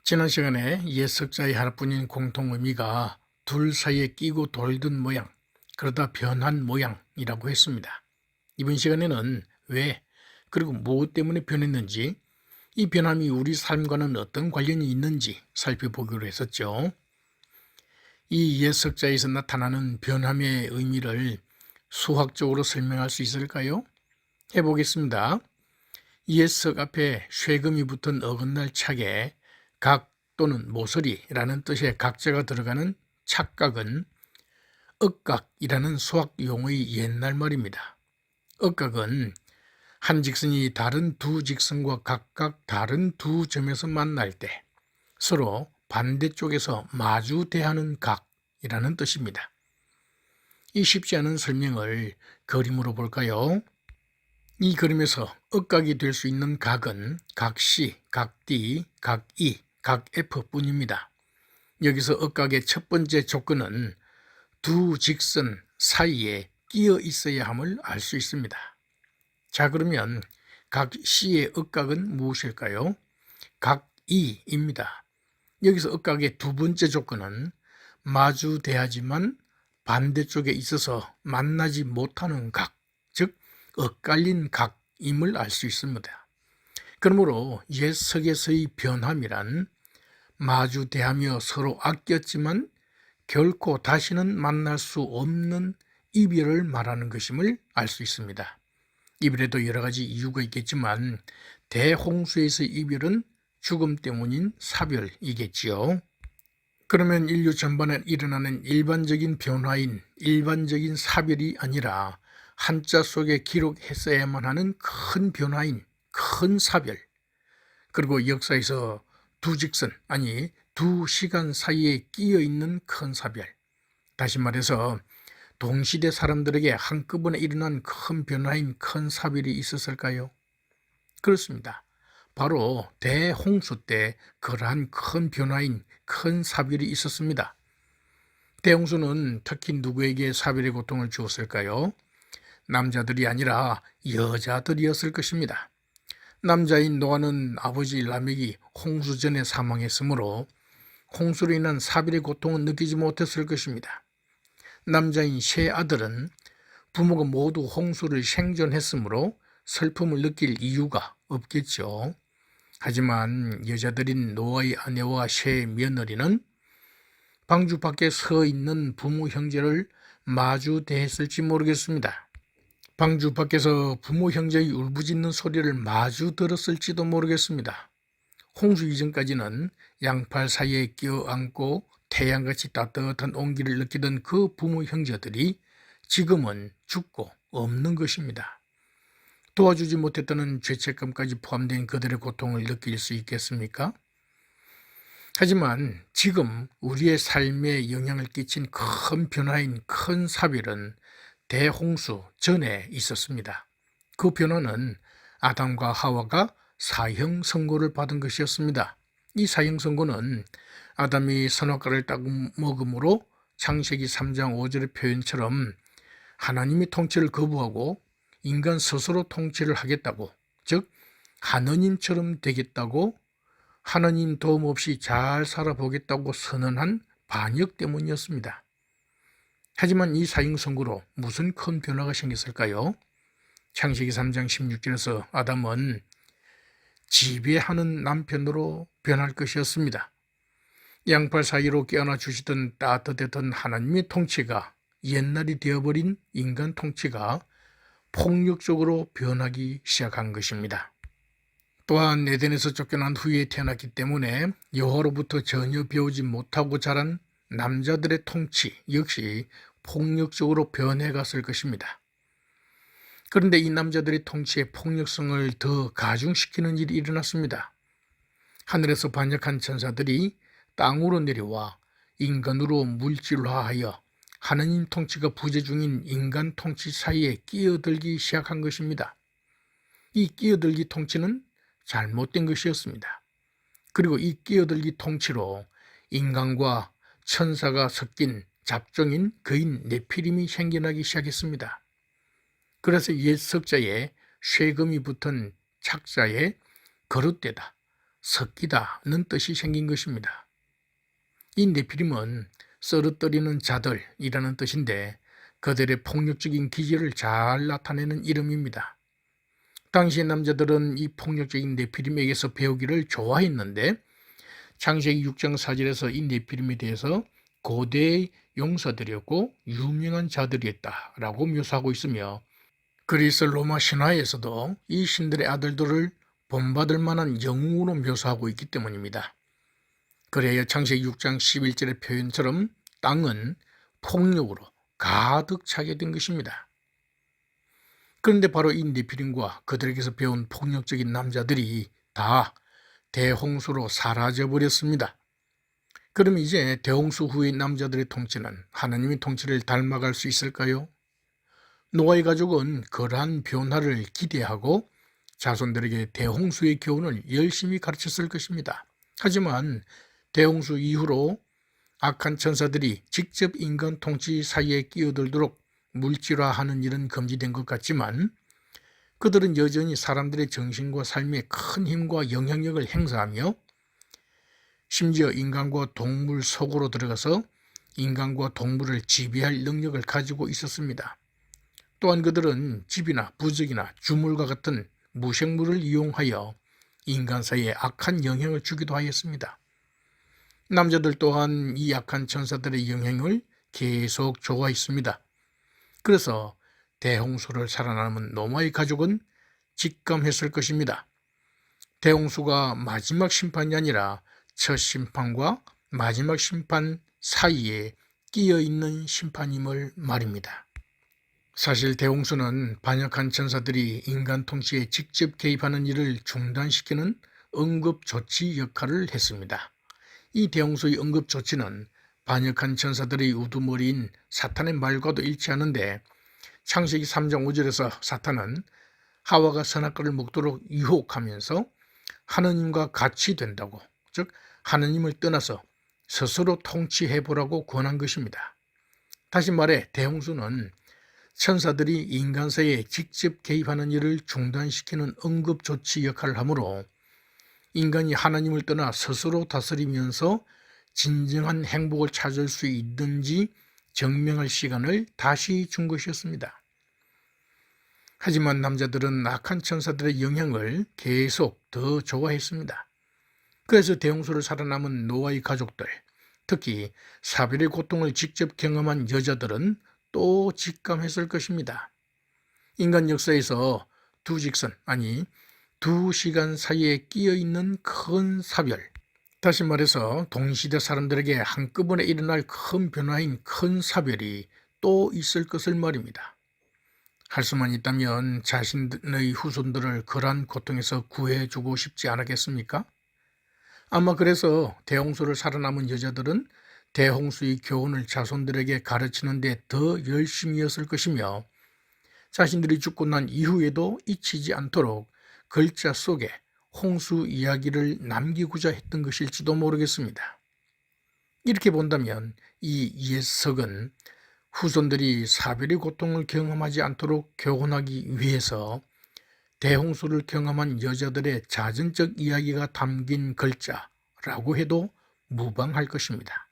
지난 시간에 옛 석자의 하나뿐인 공통 의미가 둘 사이에 끼고 돌던 모양, 그러다 변한 모양이라고 했습니다. 이번 시간에는 왜, 그리고 무엇 때문에 변했는지, 이 변함이 우리 삶과는 어떤 관련이 있는지 살펴보기로 했었죠. 이 옛 석자에서 나타나는 변함의 의미를 수학적으로 설명할 수 있을까요? 해보겠습니다. 옛석 앞에 쇠금이 붙은 어긋날 착에 각 또는 모서리라는 뜻의 각자가 들어가는 착각은 억각이라는 수학 용어의 옛날 말입니다. 억각은 한 직선이 다른 두 직선과 각각 다른 두 점에서 만날 때 서로 반대쪽에서 마주대하는 각이라는 뜻입니다. 이 쉽지 않은 설명을 그림으로 볼까요? 이 그림에서 억각이 될 수 있는 각은 각 C, 각 D, 각 E, 각 F 뿐입니다. 여기서 억각의 첫 번째 조건은 두 직선 사이에 끼어 있어야 함을 알 수 있습니다. 자, 그러면 각 C의 억각은 무엇일까요? 각 E입니다. 여기서 억각의 두 번째 조건은 마주대하지만 반대쪽에 있어서 만나지 못하는 각, 즉 엇갈린 각임을 알 수 있습니다. 그러므로 옛 석에서의 변함이란 마주대하며 서로 아꼈지만 결코 다시는 만날 수 없는 이별을 말하는 것임을 알 수 있습니다. 이별에도 여러 가지 이유가 있겠지만 대홍수에서의 이별은 죽음 때문인 사별이겠지요. 그러면 인류 전반에 일어나는 일반적인 변화인 일반적인 사별이 아니라 한자 속에 기록했어야만 하는 큰 변화인 큰 사별, 그리고 역사에서 두 직선, 아니 두 시간 사이에 끼어 있는 큰 사별, 다시 말해서 동시대 사람들에게 한꺼번에 일어난 큰 변화인 큰 사별이 있었을까요? 그렇습니다. 바로 대홍수 때 그러한 큰 변화인 큰 사별이 있었습니다. 대홍수는 특히 누구에게 사별의 고통을 주었을까요? 남자들이 아니라 여자들이었을 것입니다. 남자인 노아는 아버지 라멕이 홍수 전에 사망했으므로 홍수로 인한 사별의 고통은 느끼지 못했을 것입니다. 남자인 세 아들은 부모가 모두 홍수를 생존했으므로 슬픔을 느낄 이유가 없겠죠. 하지만 여자들인 노아의 아내와 세 며느리는 방주 밖에 서 있는 부모 형제를 마주 대했을지 모르겠습니다. 방주 밖에서 부모 형제의 울부짖는 소리를 마주 들었을지도 모르겠습니다. 홍수 이전까지는 양팔 사이에 껴안고 태양같이 따뜻한 온기를 느끼던 그 부모 형제들이 지금은 죽고 없는 것입니다. 도와주지 못했다는 죄책감까지 포함된 그들의 고통을 느낄 수 있겠습니까? 하지만 지금 우리의 삶에 영향을 끼친 큰 변화인 큰 사별은 대홍수 전에 있었습니다. 그 변화는 아담과 하와가 사형 선고를 받은 것이었습니다. 이 사형 선고는 아담이 선악과를 따 먹음으로 창세기 3장 5절의 표현처럼 하나님의 통치를 거부하고 인간 스스로 통치를 하겠다고, 즉 하느님처럼 되겠다고, 하느님 도움 없이 잘 살아보겠다고 선언한 반역 때문이었습니다. 하지만 이 사형 선고로 무슨 큰 변화가 생겼을까요? 창세기 3장 16절에서 아담은 지배하는 남편으로 변할 것이었습니다. 양팔 사이로 껴안아 주시던 따뜻했던 하나님의 통치가 옛날이 되어버린 인간 통치가 폭력적으로 변하기 시작한 것입니다. 또한 에덴에서 쫓겨난 후에 태어났기 때문에 여호와로부터 전혀 배우지 못하고 자란 남자들의 통치 역시 폭력적으로 변해갔을 것입니다. 그런데 이 남자들의 통치의 폭력성을 더 가중시키는 일이 일어났습니다. 하늘에서 반역한 천사들이 땅으로 내려와 인간으로 물질화하여 하느님 통치가 부재 중인 인간 통치 사이에 끼어들기 시작한 것입니다. 이 끼어들기 통치는 잘못된 것이었습니다. 그리고 이 끼어들기 통치로 인간과 천사가 섞인 잡종인 거인 네피림이 생겨나기 시작했습니다. 그래서 옛 석자에 쇠금이 붙은 착자에 거룻되다, 섞이다는 뜻이 생긴 것입니다. 이 네피림은 썰어뜨리는 자들이라는 뜻인데 그들의 폭력적인 기질을 잘 나타내는 이름입니다. 당시의 남자들은 이 폭력적인 네피림에게서 배우기를 좋아했는데 창세기 6장 4절에서 이 네피림에 대해서 고대의 용사들이었고 유명한 자들이었다라고 묘사하고 있으며 그리스 로마 신화에서도 이 신들의 아들들을 본받을 만한 영웅으로 묘사하고 있기 때문입니다. 그래야 창세기 6장 11절의 표현처럼 땅은 폭력으로 가득 차게 된 것입니다. 그런데 바로 이 네피림과 그들에게서 배운 폭력적인 남자들이 다 대홍수로 사라져버렸습니다. 그럼 이제 대홍수 후의 남자들의 통치는 하나님의 통치를 닮아갈 수 있을까요? 노아의 가족은 그러한 변화를 기대하고 자손들에게 대홍수의 교훈을 열심히 가르쳤을 것입니다. 하지만 대홍수 이후로 악한 천사들이 직접 인간 통치 사이에 끼어들도록 물질화하는 일은 금지된 것 같지만 그들은 여전히 사람들의 정신과 삶에 큰 힘과 영향력을 행사하며 심지어 인간과 동물 속으로 들어가서 인간과 동물을 지배할 능력을 가지고 있었습니다. 또한 그들은 집이나 부적이나 주물과 같은 무생물을 이용하여 인간 사이에 악한 영향을 주기도 하였습니다. 남자들 또한 이 악한 천사들의 영향을 계속 좋아했습니다. 그래서 대홍수를 살아남은 노아의 가족은 직감했을 것입니다. 대홍수가 마지막 심판이 아니라 첫 심판과 마지막 심판 사이에 끼어있는 심판임을 말입니다. 사실 대홍수는 반역한 천사들이 인간 통치에 직접 개입하는 일을 중단시키는 응급조치 역할을 했습니다. 이 대홍수의 응급조치는 반역한 천사들의 우두머리인 사탄의 말과도 일치하는데 창세기 3장 5절에서 사탄은 하와가 선악과를 먹도록 유혹하면서 하느님과 같이 된다고, 즉 하느님을 떠나서 스스로 통치해보라고 권한 것입니다. 다시 말해 대홍수는 천사들이 인간 사이에 직접 개입하는 일을 중단시키는 응급조치 역할을 하므로 인간이 하나님을 떠나 스스로 다스리면서 진정한 행복을 찾을 수 있든지 증명할 시간을 다시 준 것이었습니다. 하지만 남자들은 악한 천사들의 영향을 계속 더 좋아했습니다. 그래서 대홍수를 살아남은 노아의 가족들, 특히 사별의 고통을 직접 경험한 여자들은 또 직감했을 것입니다. 인간 역사에서 두 직선, 아니 두 시간 사이에 끼어있는 큰 사별, 다시 말해서 동시대 사람들에게 한꺼번에 일어날 큰 변화인 큰 사별이 또 있을 것을 말입니다. 할 수만 있다면 자신의 후손들을 그러한 고통에서 구해주고 싶지 않았겠습니까? 아마 그래서 대홍수를 살아남은 여자들은 대홍수의 교훈을 자손들에게 가르치는 데 더 열심이었을 것이며 자신들이 죽고 난 이후에도 잊히지 않도록 글자 속에 홍수 이야기를 남기고자 했던 것일지도 모르겠습니다. 이렇게 본다면 이 옛석은 후손들이 사별의 고통을 경험하지 않도록 교훈하기 위해서 대홍수를 경험한 여자들의 자전적 이야기가 담긴 글자라고 해도 무방할 것입니다.